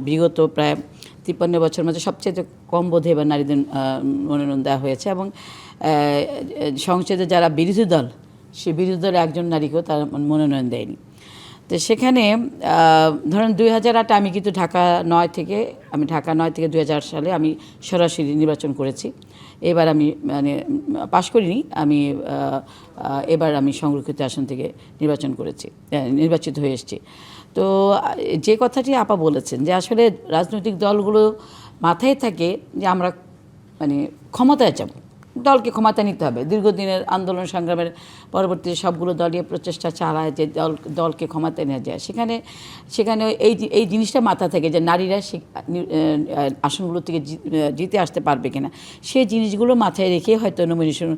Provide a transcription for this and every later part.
বিগত প্রায় 53 বছর মধ্যে সবচেয়ে কম বোধে এবার নারীদের মনোনয়ন দেওয়া হয়েছে এবং সংসদে যারা বিরোধী দল সেই বিরোধী দলের একজন নারীকেও তারা মনোনয়ন দেয়নি। তো সেখানে ধরেন 2008 আমি কিন্তু ঢাকা 9 থেকে 2008 সালে আমি সরাসরি নির্বাচন করেছি। এবার আমি মানে পাশ করিনি, আমি এবার আমি সংরক্ষিত আসন থেকে নির্বাচিত হয়ে এসেছি। তো যে কথাটি আপা বলেছেন যে আসলে রাজনৈতিক দলগুলো মাথায় থাকে যে আমরা মানে ক্ষমতায় যাব, দলকে ক্ষমতা নিতে হবে। দীর্ঘদিনের আন্দোলন সংগ্রামের পরবর্তীতে সবগুলো দলীয় প্রচেষ্টা চালায় যে দলকে ক্ষমতায় নেওয়া যায়। সেখানে এই জিনিসটা মাথা থেকে যে নারীরা আসনগুলো থেকে জিতে আসতে পারবে কিনা, সেই জিনিসগুলো মাথায় রেখে হয়তো নমিনেশন,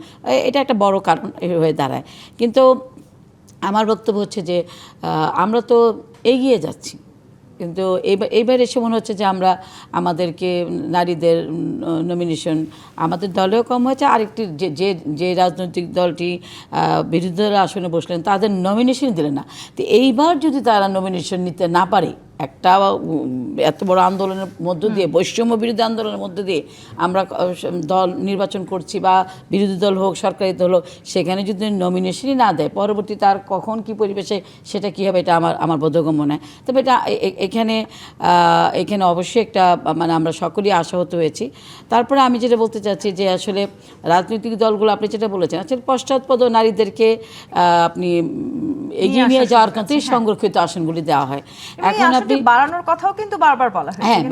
এটা একটা বড় কারণ হয়ে দাঁড়ায়। কিন্তু আমার বক্তব্য হচ্ছে যে আমরা তো এগিয়ে যাচ্ছি, কিন্তু এইবার এসে মনে হচ্ছে যে আমাদেরকে নারীদের নমিনেশন আমাদের দলেও কম হয়েছে। আরেকটি যে রাজনৈতিক দলটি বিরোধী দলের আসনে বসলেন তাদের নমিনেশন দিলেন না। তো এইবার যদি তারা নমিনেশন নিতে না পারে, একটা এত বড় আন্দোলনের মধ্য দিয়ে, বৈষম্য বিরোধী আন্দোলনের মধ্য দিয়ে আমরা দল নির্বাচন করছি বা বিরোধী দল হোক সরকারি দল হোক, সেখানে যদি নমিনেশনই না দেয়, পরবর্তী তার কখন কি পরিবেশে সেটা কী হবে এটা আমার বোধগম্য নয়। তবে এটা এখানে অবশ্যই একটা মানে আমরা সকলেই আশাহত হয়েছি। তারপরে আমি যেটা বলতে চাচ্ছি যে আসলে রাজনৈতিক দলগুলো আপনি যেটা বলেছেন, আসলে পশ্চাৎপদ নারীদেরকে আপনি এগিয়ে নিয়ে যাওয়ার ক্ষেত্রে সংরক্ষিত আসনগুলি দেওয়া হয়। এখন আপনি বাড়ানোর কথাও কিন্তু বারবার বলা হয়েছে, হ্যাঁ,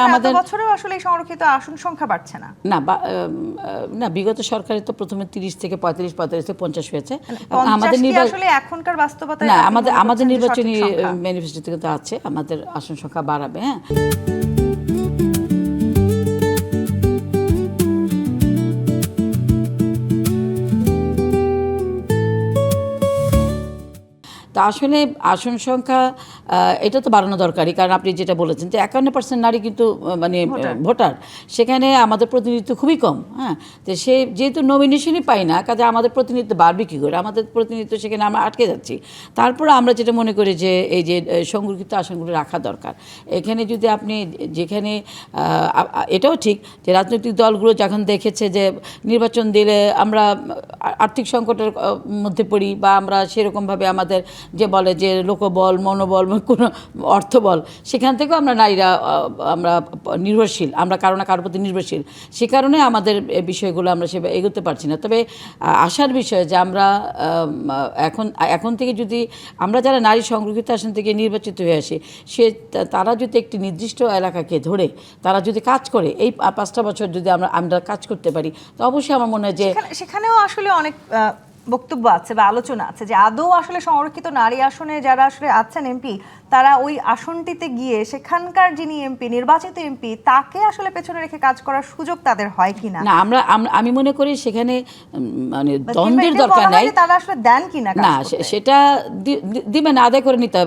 আমাদের বছরেও আসলে সংরক্ষিত আসন সংখ্যা বাড়ছে না। না, বিগত সরকারে তো প্রথমে 30 থেকে 35 থেকে 50 হয়েছে। আমাদের আসলে এখনকার বাস্তবতায় না, আমাদের নির্বাচনী ম্যানিফেস্টোতে কিন্তু আছে আমাদের আসন সংখ্যা বাড়াবে। হ্যাঁ, তা আসলে আসন সংখ্যা এটা তো বাড়ানো দরকারই, কারণ আপনি যেটা বলেছেন যে 51% নারী কিন্তু মানে ভোটার, সেখানে আমাদের প্রতিনিধিত্ব খুবই কম। হ্যাঁ, তো যেহেতু নমিনেশনই পাই না, কাজে আমাদের প্রতিনিধিত্ব বাড়বে কী করে? আমাদের প্রতিনিধিত্ব সেখানে আমরা আটকে যাচ্ছি। তারপরে আমরা যেটা মনে করি যে এই যে সংরক্ষিত আসনগুলো রাখা দরকার। এখানে যদি আপনি যেখানে এটাও ঠিক যে রাজনৈতিক দলগুলো যখন দেখেছে যে নির্বাচন দিলে আমরা আর্থিক সংকটের মধ্যে পড়ি বা আমরা সেরকমভাবে আমাদের যে বলে যে লোকবল, মনোবল, কোনো অর্থবল, সেখান থেকেও আমরা নারীরা আমরা নির্ভরশীল, আমরা কারো না কারোর প্রতি নির্ভরশীল। সে কারণে আমাদের বিষয়গুলো আমরা সেভাবে এগোতে পারছি না। তবে আশার বিষয় যে আমরা এখন থেকে যদি আমরা যারা নারী সংরক্ষিত আসন থেকে নির্বাচিত হয়ে আসি, তারা যদি একটি নির্দিষ্ট এলাকাকে ধরে তারা যদি কাজ করে, এই 5টা বছর যদি আমরা কাজ করতে পারি, তো অবশ্যই আমার মনে হয় যে সেখানেও আসলে অনেক বক্তব্য আছে বা আলোচনা আছে যে আদৌ আসলে সংরক্ষিত নারী আসনে যারা আসলে আছেন এমপি, তারা ওই আসনটিতে গিয়ে সেখানকার যিনি এমপি, নির্বাচিত এমপি, তাকে আসলে পেছনে রেখে কাজ করার সুযোগ তাদের হয় কিনা। না, আমি মনে করি সেখানে মানে দ্বন্দ্বের দরকার নাই, তারা আসলে দেন কিনা, না সেটা দিবেন, আদায় করে নিতে হবে।